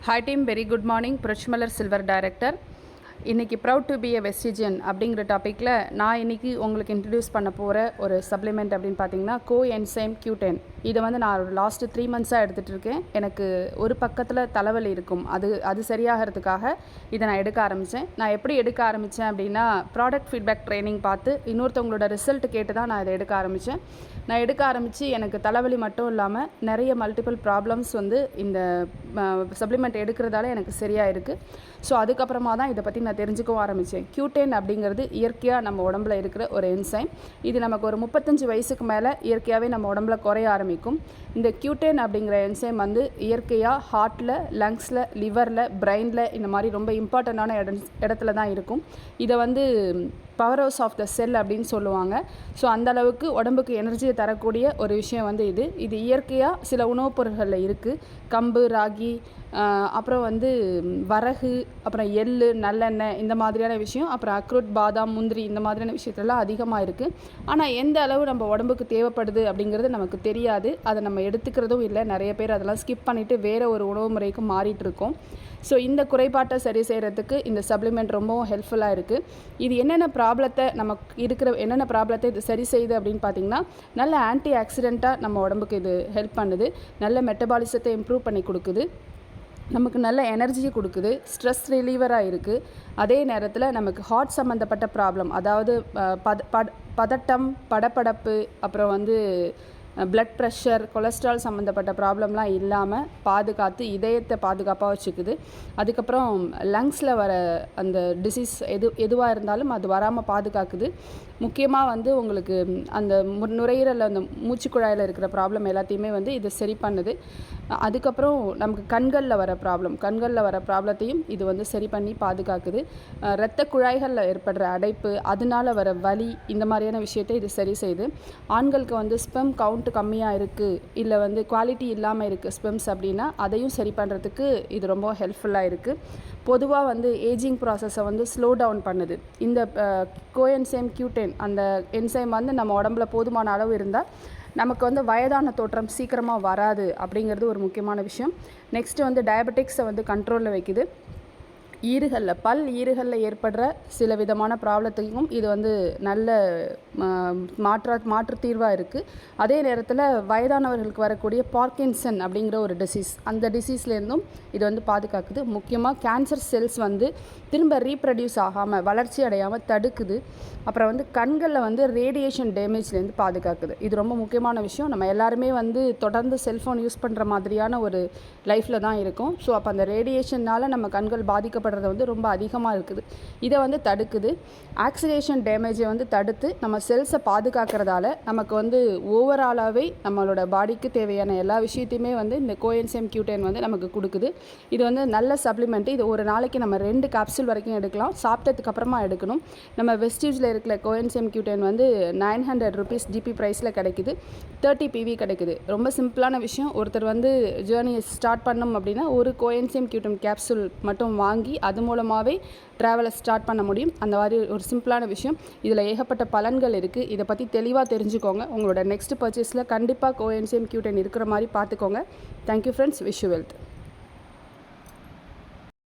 Hi team, very good morning. Prachmalar Silver Director. இன்றைக்கி proud to be எ வெஸ்டிஜியன் அப்படிங்கிற டாப்பிக்கில் நான் இன்றைக்கி உங்களுக்கு இன்ட்ரடியூஸ் பண்ண போகிற ஒரு சப்ளிமெண்ட் அப்படின்னு பார்த்தீங்கன்னா கோஎன்சைம் Q10. இதை வந்து நான் லாஸ்ட்டு 3 மந்த்ஸாக எடுத்துகிட்டு இருக்கேன். எனக்கு ஒரு பக்கத்தில் தலைவலி இருக்கும், அது சரியாகிறதுக்காக இதை நான் எடுக்க ஆரம்பித்தேன். நான் எப்படி எடுக்க ஆரம்பித்தேன் அப்படின்னா, ப்ராடக்ட் ஃபீட்பேக் ட்ரைனிங் பார்த்து இன்னொருத்தவங்களோட ரிசல்ட் கேட்டு தான் நான் இதை எடுக்க ஆரம்பித்தேன். நான் எடுக்க ஆரம்பித்து எனக்கு தலைவலி மட்டும் இல்லாமல் நிறைய மல்டிபிள் ப்ராப்ளம்ஸ் வந்து இந்த சப்ளிமெண்ட் எடுக்கிறதால எனக்கு சரியாக இருக்குது. ஸோ அதுக்கப்புறமா தான் இதை பற்றி நான் தெரிஞ்சுக்கவும் ஆரம்பித்தேன். Q10 அப்படிங்கிறது இயற்கையாக நம்ம உடம்புல இருக்கிற ஒரு என்சைம். இது நமக்கு ஒரு 35 வயசுக்கு மேலே இயற்கையாகவே நம்ம உடம்புல குறைய ஆரம்பிக்கும். இந்த Q10 அப்படிங்கிற என்சைம் வந்து இயற்கையாக ஹார்ட்டில், லங்ஸில், லிவரில், பிரெயினில் இந்த மாதிரி ரொம்ப இம்பார்ட்டண்ட்டான இடத்துல தான் இருக்கும். இதை வந்து பவர் ஹவுஸ் ஆஃப் த செல் அப்படின்னு சொல்லுவாங்க. ஸோ அந்தளவுக்கு உடம்புக்கு எனர்ஜியை தரக்கூடிய ஒரு விஷயம் வந்து இது இயற்கையாக சில உணவுப் பொருட்களில் இருக்குது. கம்பு, ராகி, அப்புறம் வந்து வரகு, அப்புறம் எள்ளு, நல்லெண்ணெய், இந்த மாதிரியான விஷயம், அப்புறம் அக்ரூட், பாதாம், முந்திரி, இந்த மாதிரியான விஷயத்துலலாம் அதிகமாக இருக்குது. ஆனால் எந்த அளவு நம்ம உடம்புக்கு தேவைப்படுது அப்படிங்கிறது நமக்கு தெரியாது. அதை நம்ம எடுத்துக்கிறதும் இல்லை. நிறைய பேர் அதெல்லாம் ஸ்கிப் பண்ணிவிட்டு வேறு ஒரு உணவு முறைக்கு மாறிட்டுருக்கோம். ஸோ இந்த குறைபாட்டை சரி செய்கிறதுக்கு இந்த சப்ளிமெண்ட் ரொம்பவும் ஹெல்ப்ஃபுல்லாக இருக்குது. இது என்னென்ன ப்ராப்ளத்தை இது சரி செய்யுது அப்படின்னு பார்த்திங்கன்னா, நல்ல ஆன்டி ஆக்சிடெண்ட்டாக நம்ம உடம்புக்கு இது ஹெல்ப் பண்ணுது. நல்ல மெட்டபாலிசத்தை இம்ப்ரூவ் பண்ணி கொடுக்குது. நமக்கு நல்ல எனர்ஜியை கொடுக்குது. ஸ்ட்ரெஸ் ரிலீவராக இருக்குது. அதே நேரத்தில் நமக்கு ஹார்ட் சம்மந்தப்பட்ட ப்ராப்ளம், அதாவது பதட்டம், படபடப்பு, அப்புறம் வந்து பிளட் ப்ரெஷர், கொலஸ்ட்ரால் சம்மந்தப்பட்ட ப்ராப்ளம்லாம் இல்லாமல் பாதுகாத்து இதயத்தை பாதுகாப்பாக வச்சுக்குது. அதுக்கப்புறம் லங்ஸில் வர அந்த டிசீஸ் எதுவாக இருந்தாலும் அது வராமல் பாதுகாக்குது. முக்கியமாக வந்து உங்களுக்கு அந்த நுரையீரலில் அந்த மூச்சுக்குழாயில் இருக்கிற ப்ராப்ளம் எல்லாத்தையுமே வந்து இது சரி பண்ணுது. அதுக்கப்புறம் நமக்கு கண்களில் வர ப்ராப்ளத்தையும் இது வந்து சரி பண்ணி பாதுகாக்குது. இரத்த குழாய்களில் ஏற்படுற அடைப்பு, அதனால் வர வலி, இந்த மாதிரியான விஷயத்தை இது சரி செய்யுது. ஆண்களுக்கு வந்து ஸ்பெம் கவுண்ட் கம்மியாக இருக்குது, இல்லை வந்து குவாலிட்டி இல்லாமல் இருக்குது ஸ்பெம்ஸ் அப்படின்னா, அதையும் சரி பண்ணுறதுக்கு இது ரொம்ப ஹெல்ப்ஃபுல்லாக இருக்குது. பொதுவாக வந்து ஏஜிங் ப்ராசஸை வந்து ஸ்லோ டவுன் பண்ணுது. இந்த கோஎன்சைம் Q10 அந்த என்சைம் வந்து நம்ம உடம்புல போதுமான அளவு இருந்தால் நமக்கு வந்து வயதான தோற்றம் சீக்கிரமாக வராது அப்படிங்கிறது ஒரு முக்கியமான விஷயம். நெக்ஸ்ட்டு வந்து டயபெட்டிக்ஸை வந்து கண்ட்ரோலில் வைக்குது. ஈறுகளில் ஏற்படுற சில விதமான ப்ராப்ளத்துக்கும் இது வந்து நல்ல மாற்று தீர்வாக இருக்குது. அதே நேரத்தில் வயதானவர்களுக்கு வரக்கூடிய பார்க்கின்சன் அப்படிங்கிற ஒரு டிசீஸ், அந்த டிசீஸ்லேருந்தும் இது வந்து பாதுகாக்குது. முக்கியமாக கேன்சர் செல்ஸ் வந்து திரும்ப ரீப்ரொடியூஸ் ஆகாமல், வளர்ச்சி அடையாமல் தடுக்குது. அப்புறம் வந்து கண்களில் வந்து ரேடியேஷன் டேமேஜ்லேருந்து பாதுகாக்குது. இது ரொம்ப முக்கியமான விஷயம். நம்ம எல்லாருமே வந்து தொடர்ந்து செல்ஃபோன் யூஸ் பண்ணுற மாதிரியான ஒரு லைஃப்பில் தான் இருக்கும். ஸோ அப்போ அந்த ரேடியேஷனால் நம்ம கண்கள் பாதிக்கப்படுறது வந்து ரொம்ப அதிகமாக இருக்குது. இதை வந்து தடுக்குது. ஆக்சிடேஷன் டேமேஜை வந்து தடுத்து நம்ம செல்ஸை பாதுகாக்கிறதால நமக்கு வந்து ஓவராலாகவே நம்மளோட பாடிக்கு தேவையான எல்லா விஷயத்தையுமே வந்து இந்த கோஎன்சைம் Q10 வந்து நமக்கு கொடுக்குது. இது வந்து நல்ல சப்ளிமெண்ட்டு. இது ஒரு நாளைக்கு நம்ம 2 கேப்சூல் வரைக்கும் எடுக்கலாம். சாப்பிட்டதுக்கு அப்புறமா எடுக்கணும். நம்ம வெஸ்டீஜில் இருக்கிற கோஎன்சைம் Q10 வந்து 900 rupees GP ப்ரைஸில் கிடைக்குது. 30 PV கிடைக்குது. ரொம்ப சிம்பிளான விஷயம். ஒருத்தர் வந்து ஜேர்னியை ஸ்டார்ட் பண்ணணும் அப்படின்னா ஒரு கோஎன்சைம் Q10 கேப்சூல் மட்டும் வாங்கி அது மூலமாகவே ட்ராவலை ஸ்டார்ட் பண்ண முடியும். அந்த மாதிரி ஒரு சிம்பிளான விஷயம். இதில் ஏகப்பட்ட பலன்கள் இருக்குது. இதை பற்றி தெளிவாக தெரிஞ்சுக்கோங்க. உங்களோட நெக்ஸ்ட் பர்ச்சேஸில் கண்டிப்பாக கோஎன்சைம் Q10 இருக்கிற மாதிரி பார்த்துக்கோங்க. Thank you friends. Wish you wealth.